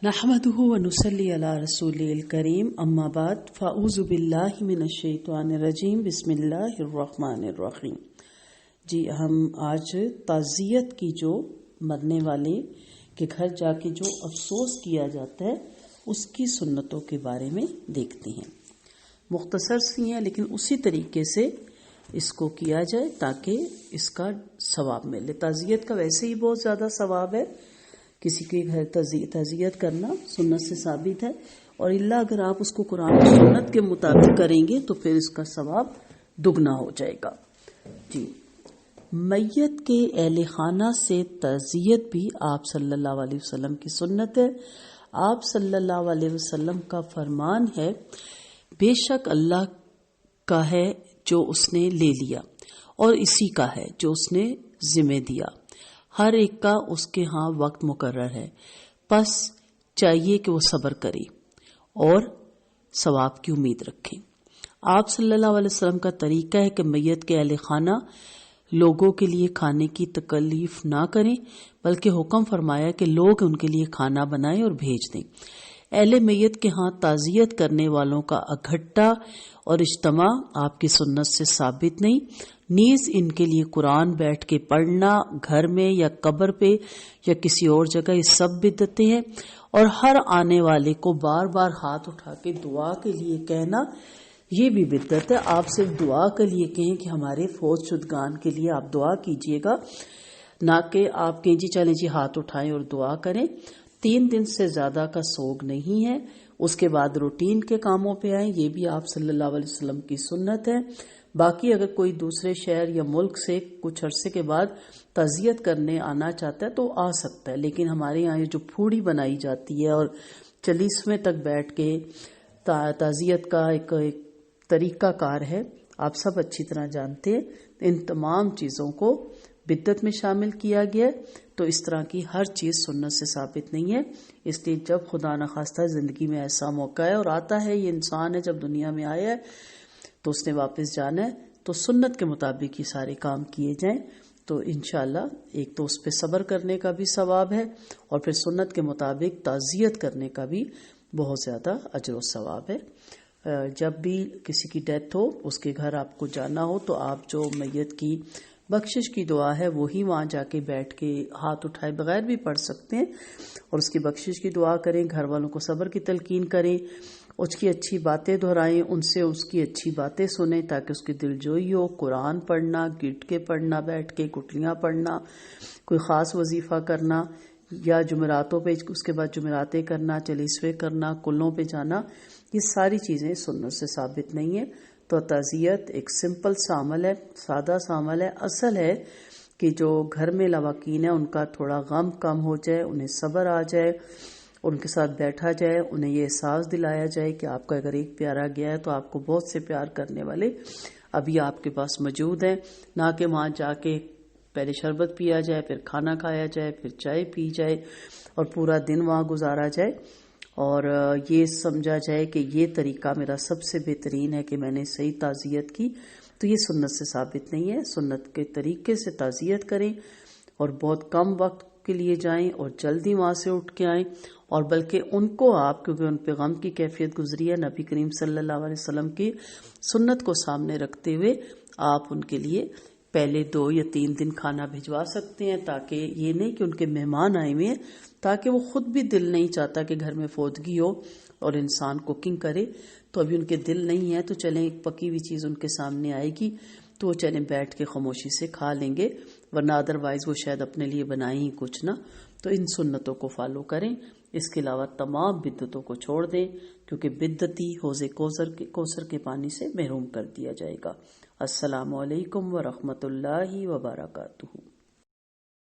نحمده ونصلي على رسوله الكريم اما بعد فاعوذ بالله من الشیطان الرجیم بسم اللہ الرحمن الرحیم۔ جی ہم آج تعزیت کی جو مرنے والے کے گھر جا کے جو افسوس کیا جاتا ہے اس کی سنتوں کے بارے میں دیکھتے ہیں۔ مختصر سی ہیں لیکن اسی طریقے سے اس کو کیا جائے تاکہ اس کا ثواب ملے۔ تعزیت کا ویسے ہی بہت زیادہ ثواب ہے، کسی کے گھر تعزیت کرنا سنت سے ثابت ہے، اور اللہ اگر آپ اس کو قرآن و سنت کے مطابق کریں گے تو پھر اس کا ثواب دگنا ہو جائے گا۔ جی میت کے اہل خانہ سے تعزیت بھی آپ صلی اللہ علیہ وسلم کی سنت ہے۔ آپ صلی اللہ علیہ وسلم کا فرمان ہے، بے شک اللہ کا ہے جو اس نے لے لیا اور اسی کا ہے جو اس نے ذمہ دیا، ہر ایک کا اس کے ہاں وقت مقرر ہے، پس چاہیے کہ وہ صبر کرے اور ثواب کی امید رکھے۔ آپ صلی اللہ علیہ وسلم کا طریقہ ہے کہ میت کے اہل خانہ لوگوں کے لیے کھانے کی تکلیف نہ کریں، بلکہ حکم فرمایا کہ لوگ ان کے لیے کھانا بنائیں اور بھیج دیں۔ اہل میت کے ہاں تعزیت کرنے والوں کا اکٹھا اور اجتماع آپ کی سنت سے ثابت نہیں، نیز ان کے لیے قرآن بیٹھ کے پڑھنا گھر میں یا قبر پہ یا کسی اور جگہ یہ سب بدعتیں ہیں، اور ہر آنے والے کو بار بار ہاتھ اٹھا کے دعا کے لیے کہنا یہ بھی بدعت ہے۔ آپ صرف دعا کے لیے کہیں کہ ہمارے فوت شدگان کے لیے آپ دعا کیجیے گا، نہ کہ آپ کہیں جی چلیں جی ہاتھ اٹھائیں اور دعا کریں۔ 3 دن سے زیادہ کا سوگ نہیں ہے، اس کے بعد روٹین کے کاموں پہ آئیں، یہ بھی آپ صلی اللہ علیہ وسلم کی سنت ہے۔ باقی اگر کوئی دوسرے شہر یا ملک سے کچھ عرصے کے بعد تعزیت کرنے آنا چاہتا ہے تو آ سکتا ہے، لیکن ہمارے یہاں یہ جو پھوڑی بنائی جاتی ہے اور 40ویں تک بیٹھ کے تعزیت کا ایک طریقہ کار ہے، آپ سب اچھی طرح جانتے ہیں، ان تمام چیزوں کو بدعت میں شامل کیا گیا ہے۔ تو اس طرح کی ہر چیز سنت سے ثابت نہیں ہے، اس لیے جب خدا نخواستہ زندگی میں ایسا موقع ہے اور آتا ہے، یہ انسان ہے جب دنیا میں آیا ہے تو اس نے واپس جانا ہے، تو سنت کے مطابق یہ سارے کام کیے جائیں تو انشاءاللہ ایک تو اس پہ صبر کرنے کا بھی ثواب ہے، اور پھر سنت کے مطابق تعزیت کرنے کا بھی بہت زیادہ اجر و ثواب ہے۔ جب بھی کسی کی ڈیتھ ہو، اس کے گھر آپ کو جانا ہو، تو آپ جو میت کی بخشش کی دعا ہے وہی وہاں جا کے بیٹھ کے ہاتھ اٹھائے بغیر بھی پڑھ سکتے ہیں، اور اس کی بخشش کی دعا کریں، گھر والوں کو صبر کی تلقین کریں، اس کی اچھی باتیں دہرائیں، ان سے اس کی اچھی باتیں سنیں تاکہ اس کی دل جوئی ہو۔ قرآن پڑھنا، گٹ کے پڑھنا، بیٹھ کے کٹلیاں پڑھنا، کوئی خاص وظیفہ کرنا، یا جمعراتوں پہ اس کے بعد جمعراتیں کرنا، چالیسویں کرنا، کلوں پہ جانا، یہ ساری چیزیں سنت سے ثابت نہیں ہیں۔ تو تعزیت ایک سمپل سا عمل ہے، سادہ سا عمل ہے۔ اصل ہے کہ جو گھر میں لواحقین ہیں ان کا تھوڑا غم کم ہو جائے، انہیں صبر آ جائے، ان کے ساتھ بیٹھا جائے، انہیں یہ احساس دلایا جائے کہ آپ کا اگر ایک پیارا گیا ہے تو آپ کو بہت سے پیار کرنے والے ابھی آپ کے پاس موجود ہیں، نہ کہ وہاں جا کے پہلے شربت پیا جائے، پھر کھانا کھایا جائے، پھر چائے پی جائے اور پورا دن وہاں گزارا جائے، اور یہ سمجھا جائے کہ یہ طریقہ میرا سب سے بہترین ہے کہ میں نے صحیح تعزیت کی، تو یہ سنت سے ثابت نہیں ہے۔ سنت کے طریقے سے تعزیت کریں اور بہت کم وقت کے لیے جائیں اور جلدی وہاں سے اٹھ کے آئیں، اور بلکہ ان کو آپ، کیونکہ ان پہ غم کی کیفیت گزری ہے، نبی کریم صلی اللہ علیہ وسلم کی سنت کو سامنے رکھتے ہوئے آپ ان کے لیے پہلے 2 یا 3 دن کھانا بھجوا سکتے ہیں، تاکہ یہ نہیں کہ ان کے مہمان آئے ہوئے ہیں، تاکہ وہ خود بھی دل نہیں چاہتا کہ گھر میں فوتگی ہو اور انسان کوکنگ کرے، تو ابھی ان کے دل نہیں ہے، تو چلیں ایک پکی ہوئی چیز ان کے سامنے آئے گی تو وہ چلیں بیٹھ کے خاموشی سے کھا لیں گے، ورنہ ادروائز وہ شاید اپنے لیے بنائیں ہی کچھ نہ۔ تو ان سنتوں کو فالو کریں، اس کے علاوہ تمام بدعتوں کو چھوڑ دیں، کیونکہ بدعتی حوض کوثر کے پانی سے محروم کر دیا جائے گا۔ السلام علیکم ورحمۃ اللہ وبرکاتہ۔